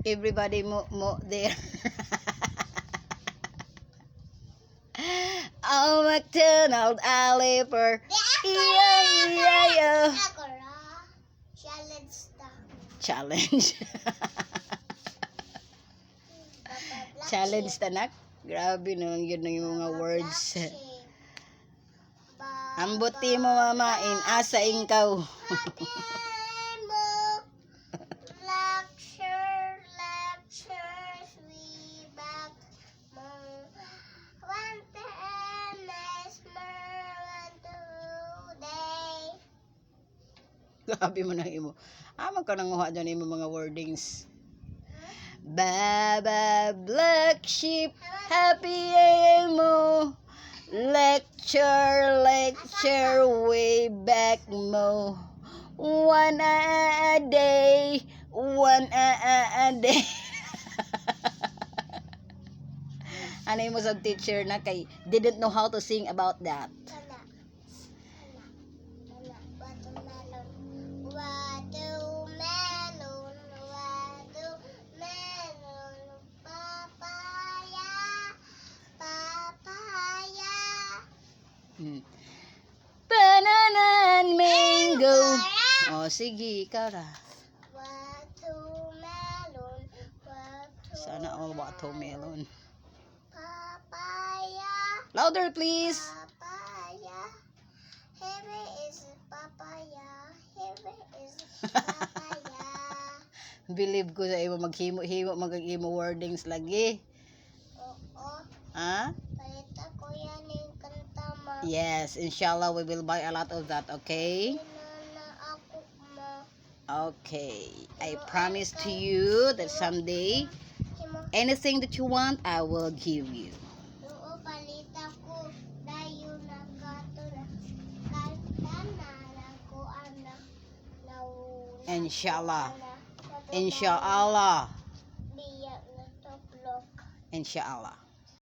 Everybody mo there. Oh, McDonald, Oliver. Yeah. Challenge. Challenge tanak. Grabe no, yun na yung mga words. Ambuti mo mamain, asa ingkaw. Grabe mo na imo. Amang ka nanguha dyan imo mga wordings. Baba black sheep, happy mo. Lecture, way back mo. One a day. Ano mo sa teacher na kay didn't know how to sing about that. Banana and mango. Oh, sige, ikaw ra. Watermelon. Sana all watermelon. Papaya. Louder, please. Papaya. Here is papaya. Here is papaya. Believe ko sa imo maghimo-himo magag-imo wordings lagi. Oo. Ha? Palita ko yan yung kanta mo. Yes, inshallah we will buy a lot of that, okay? Inana ako mo. Okay. I promise to you that someday anything that you want, I will give you. Oo, palita ko. Dayo na kato na. Kanta na ko anak. Inshallah. Inshallah. Biyak na toplok. Inshallah.